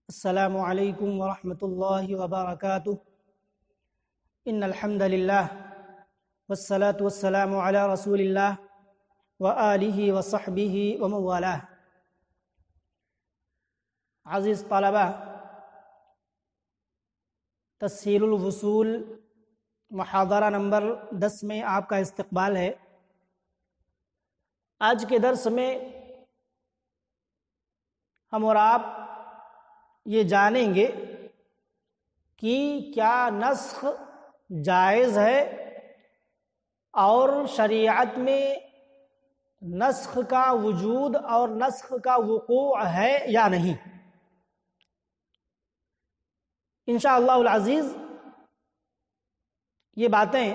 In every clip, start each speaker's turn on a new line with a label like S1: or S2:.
S1: السلام علیکم ورحمۃ اللہ وبرکاتہ ان الحمد للہ والصلاة والسلام علی رسول اللہ وآلہ وصحبہ ومن والاه۔ عزیز طلبہ، تسہیل الوصول محاضرہ نمبر 10 میں آپ کا استقبال ہے۔ آج کے درس میں ہم اور آپ یہ جانیں گے کہ کیا نسخ جائز ہے اور شریعت میں نسخ کا وجود اور نسخ کا وقوع ہے یا نہیں۔ انشاءاللہ العزیز یہ باتیں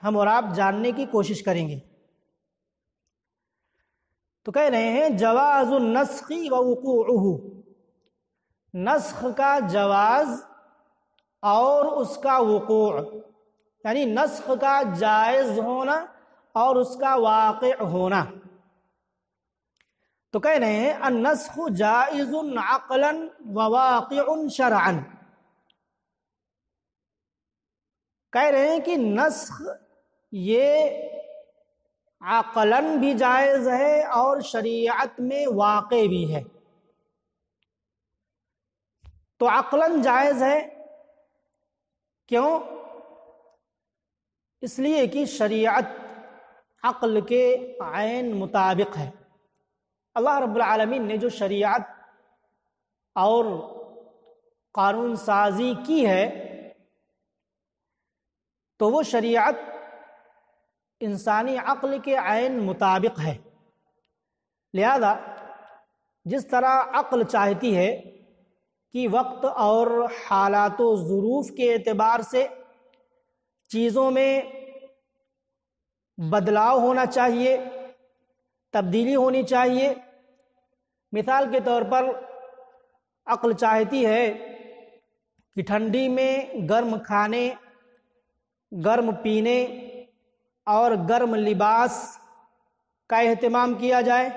S1: ہم اور آپ جاننے کی کوشش کریں گے۔ تو کہہ رہے ہیں جواز النسخ و وقوعہ، نسخ کا جواز اور اس کا وقوع، یعنی نسخ کا جائز ہونا اور اس کا واقع ہونا۔ تو کہہ رہے ہیں النسخ جائز عقلا وواقع شرعا، کہہ رہے ہیں کہ نسخ یہ عقلاً بھی جائز ہے اور شریعت میں واقع بھی ہے۔ تو عقلاً جائز ہے، کیوں؟ اس لیے کہ شریعت عقل کے عین مطابق ہے۔ اللہ رب العالمین نے جو شریعت اور قانون سازی کی ہے تو وہ شریعت انسانی عقل کے عین مطابق ہے۔ لہذا جس طرح عقل چاہتی ہے کہ وقت اور حالات و ظروف کے اعتبار سے چیزوں میں بدلاؤ ہونا چاہیے، تبدیلی ہونی چاہیے۔ مثال کے طور پر عقل چاہتی ہے کہ ٹھنڈی میں گرم کھانے، گرم پینے اور گرم لباس کا اہتمام کیا جائے،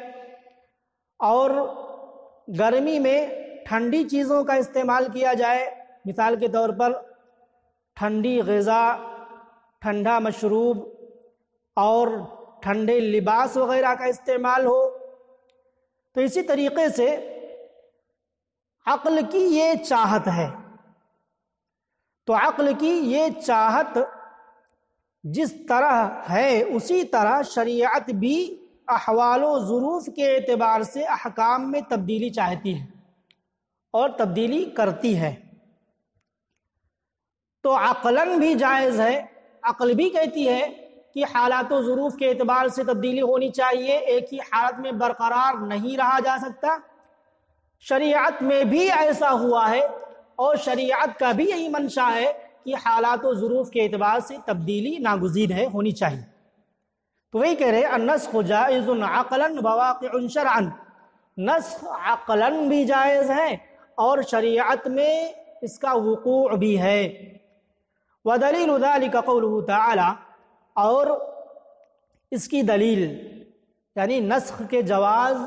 S1: اور گرمی میں ٹھنڈی چیزوں کا استعمال کیا جائے۔ مثال کے طور پر ٹھنڈی غذا، ٹھنڈا مشروب اور ٹھنڈے لباس وغیرہ کا استعمال ہو۔ تو اسی طریقے سے عقل کی یہ چاہت ہے۔ تو عقل کی یہ چاہت جس طرح ہے اسی طرح شریعت بھی احوال و ظروف کے اعتبار سے احکام میں تبدیلی چاہتی ہے اور تبدیلی کرتی ہے۔ تو عقلاً بھی جائز ہے، عقل بھی کہتی ہے کہ حالات و ظروف کے اعتبار سے تبدیلی ہونی چاہیے، ایک ہی حالت میں برقرار نہیں رہا جا سکتا۔ شریعت میں بھی ایسا ہوا ہے اور شریعت کا بھی یہی منشا ہے کہ حالات و ظروف کے اعتبار سے تبدیلی ناگزیر ہے، ہونی چاہیے۔ تو وہی کہہ رہے النسخ جائز عقلا وواقع شرعا، نسخ عقلاً بھی جائز ہے اور شریعت میں اس کا وقوع بھی ہے۔ ودلیل ذلک قولہ تعالی، اور اس کی دلیل یعنی نسخ کے جواز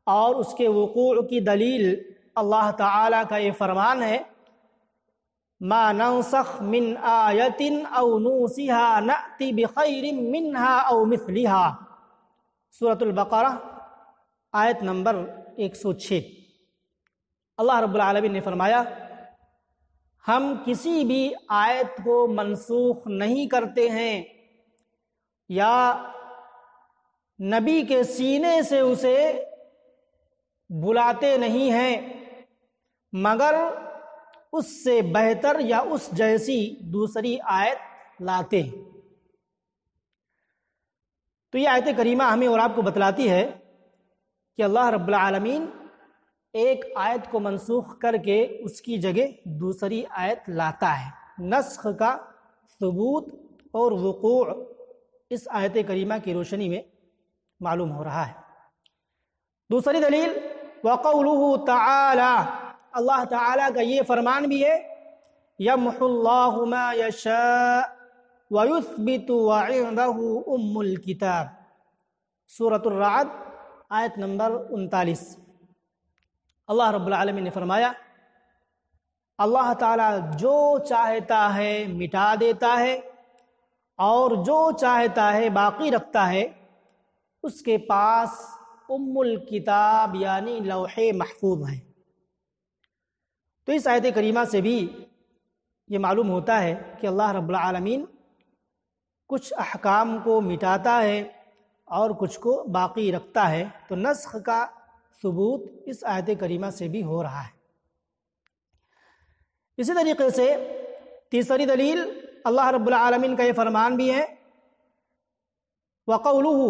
S1: اور اس کے وقوع کی دلیل اللہ تعالی کا یہ فرمان ہے ما ننسخ من آیت او نوسها نأتی بخیر منها او مثلها، سورۃ البقرہ آیت نمبر 106۔ اللہ رب العالمین نے فرمایا ہم کسی بھی آیت کو منسوخ نہیں کرتے ہیں یا نبی کے سینے سے اسے بلاتے نہیں ہیں مگر اس سے بہتر یا اس جیسی دوسری آیت لاتے ہیں۔ تو یہ آیت کریمہ ہمیں اور آپ کو بتلاتی ہے کہ اللہ رب العالمین ایک آیت کو منسوخ کر کے اس کی جگہ دوسری آیت لاتا ہے۔ نسخ کا ثبوت اور وقوع اس آیت کریمہ کی روشنی میں معلوم ہو رہا ہے۔ دوسری دلیل وقولہ تعالی، اللہ تعالیٰ کا یہ فرمان بھی ہے یمحو اللہ ما یشاء ویثبت وعندہ ام الکتاب، سورۃ الرعد آیت نمبر 39۔ اللہ رب العالمین نے فرمایا اللہ تعالیٰ جو چاہتا ہے مٹا دیتا ہے اور جو چاہتا ہے باقی رکھتا ہے، اس کے پاس ام الکتاب یعنی لوح محفوظ ہے۔ تو اس آیت کریمہ سے بھی یہ معلوم ہوتا ہے کہ اللہ رب العالمین کچھ احکام کو مٹاتا ہے اور کچھ کو باقی رکھتا ہے، تو نسخ کا ثبوت اس آیت کریمہ سے بھی ہو رہا ہے۔ اسی طریقے سے تیسری دلیل اللہ رب العالمین کا یہ فرمان بھی ہے وَقَوْلُهُ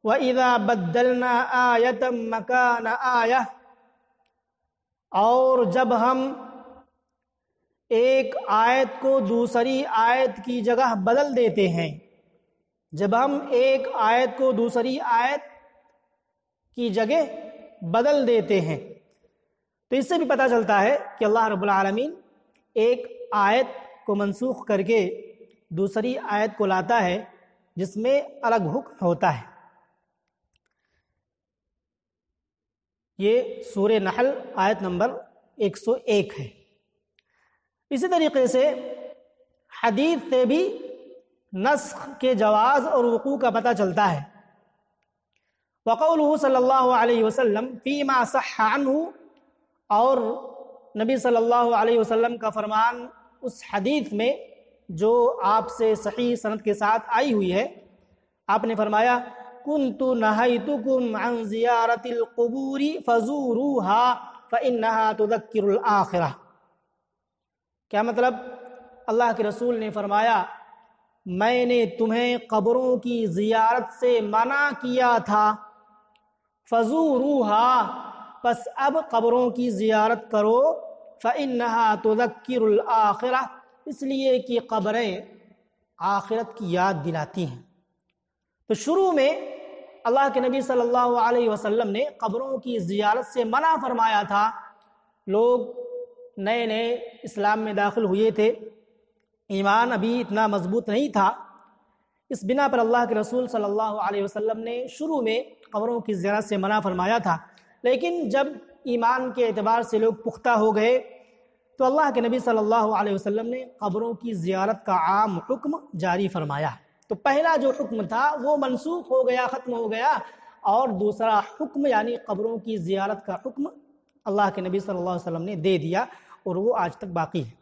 S1: وَإِذَا بَدَّلْنَا آيَةً مَكَانَ آيَةٍ، اور جب ہم ایک آیت کو دوسری آیت کی جگہ بدل دیتے ہیں، جب ہم ایک آیت کو دوسری آیت کی جگہ بدل دیتے ہیں، تو اس سے بھی پتہ چلتا ہے کہ اللہ رب العالمین ایک آیت کو منسوخ کر کے دوسری آیت کو لاتا ہے جس میں الگ حکم ہوتا ہے۔ یہ سورہ نحل آیت نمبر 101 ہے۔ اسی طریقے سے حدیث سے بھی نسخ کے جواز اور وقوع کا پتہ چلتا ہے۔ وقوله صلی اللہ علیہ وسلم فیما صح عنہ، اور نبی صلی اللہ علیہ وسلم کا فرمان اس حدیث میں جو آپ سے صحیح سند کے ساتھ آئی ہوئی ہے، آپ نے فرمایا كنت نہیتکم عن زیارت القبور فزوروها فإنها تذکر الآخرہ۔ کیا مطلب؟ اللہ کے رسول نے فرمایا میں نے تمہیں قبروں کی زیارت سے منع کیا تھا، فزوروها، پس اب قبروں کی زیارت کرو، فإنها تذکر الآخرہ، اس لیے کہ قبریں آخرت کی یاد دلاتی ہیں۔ تو شروع میں اللہ کے نبی صلی اللہ علیہ وسلم نے قبروں کی زیارت سے منع فرمایا تھا۔ لوگ نئے نئے اسلام میں داخل ہوئے تھے، ایمان ابھی اتنا مضبوط نہیں تھا، اس بنا پر اللہ کے رسول صلی اللہ علیہ وسلم نے شروع میں قبروں کی زیارت سے منع فرمایا تھا، لیکن جب ایمان کے اعتبار سے لوگ پختہ ہو گئے تو اللہ کے نبی صلی اللہ علیہ وسلم نے قبروں کی زیارت کا عام حکم جاری فرمایا۔ تو پہلا جو حکم تھا وہ منسوخ ہو گیا، ختم ہو گیا، اور دوسرا حکم یعنی قبروں کی زیارت کا حکم اللہ کے نبی صلی اللہ علیہ وسلم نے دے دیا، اور وہ آج تک باقی ہے۔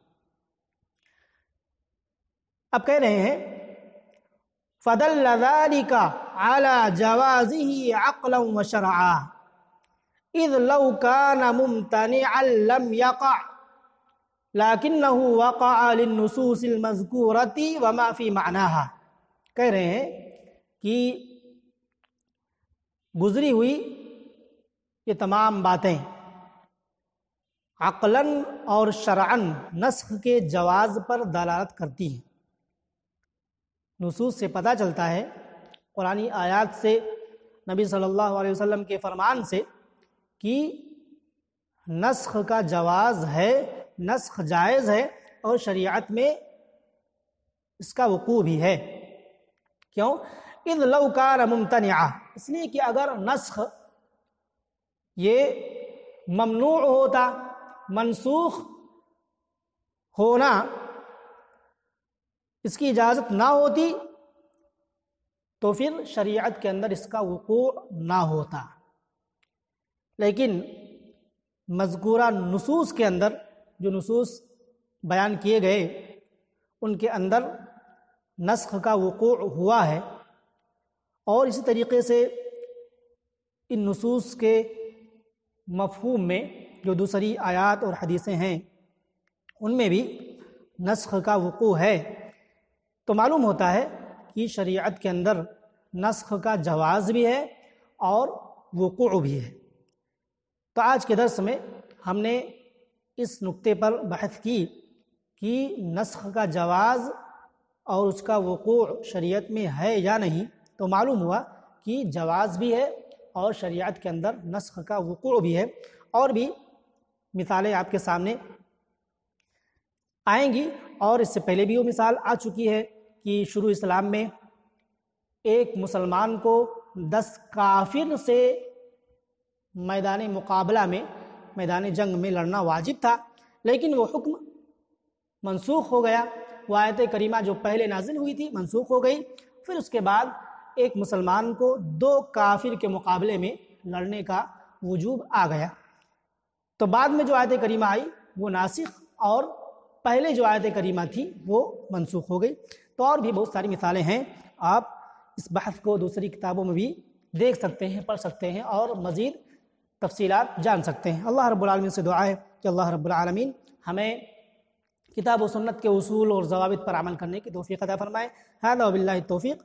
S1: اب کہہ رہے ہیں فَدَلَّ ذَلِكَ عَلَى جَوَازِهِ عَقْلًا وَشَرْعًا إِذْ لَوْ كَانَ مُمْتَنِعًا لَمْ يَقَعْ لَكِنَّهُ وَقَعَ لِلنُّصُوصِ الْمَذْكُورَةِ وَمَا فِي مَعْنَاهَا۔ کہہ رہے ہیں کہ گزری ہوئی یہ تمام باتیں عقلاً اور شرعاً نسخ کے جواز پر دلالت کرتی ہیں۔ نصوص سے پتہ چلتا ہے، قرآنی آیات سے، نبی صلی اللہ علیہ وسلم کے فرمان سے، کہ نسخ کا جواز ہے، نسخ جائز ہے، اور شریعت میں اس کا وقوع بھی ہے۔ کیوں؟ اذ لو کان ممتنعا، اس لیے کہ اگر نسخ یہ ممنوع ہوتا، منسوخ ہونا اس کی اجازت نہ ہوتی، تو پھر شریعت کے اندر اس کا وقوع نہ ہوتا۔ لیکن مذکورہ نصوص کے اندر جو نصوص بیان کیے گئے ان کے اندر نسخ کا وقوع ہوا ہے، اور اسی طریقے سے ان نصوص کے مفہوم میں جو دوسری آیات اور حدیثیں ہیں ان میں بھی نسخ کا وقوع ہے، تو معلوم ہوتا ہے کہ شریعت کے اندر نسخ کا جواز بھی ہے اور وقوع بھی ہے۔ تو آج کے درس میں ہم نے اس نقطے پر بحث کی کہ نسخ کا جواز اور اس کا وقوع شریعت میں ہے یا نہیں، تو معلوم ہوا کہ جواز بھی ہے اور شریعت کے اندر نسخ کا وقوع بھی ہے، اور بھی مثالیں آپ کے سامنے آئیں گی، اور اس سے پہلے بھی وہ مثال آ چکی ہے کہ شروع اسلام میں ایک مسلمان کو 10 کافر سے میدان مقابلہ میں میدان جنگ میں لڑنا واجب تھا، لیکن وہ حکم منسوخ ہو گیا، وہ آیت کریمہ جو پہلے نازل ہوئی تھی منسوخ ہو گئی، پھر اس کے بعد ایک مسلمان کو 2 کافر کے مقابلے میں لڑنے کا وجوب آ گیا۔ تو بعد میں جو آیت کریمہ آئی وہ ناسخ، اور پہلے جو آیت کریمہ تھی وہ منسوخ ہو گئی۔ تو اور بھی بہت ساری مثالیں ہیں، آپ اس بحث کو دوسری کتابوں میں بھی دیکھ سکتے ہیں، پڑھ سکتے ہیں اور مزید تفصیلات جان سکتے ہیں۔ اللہ رب العالمین سے دعا ہے کہ اللہ رب العالمین ہمیں کتاب و سنت کے اصول اور ضوابط پر عمل کرنے کی توفیق عطا فرمائے۔ ھذا وباللہ التوفیق۔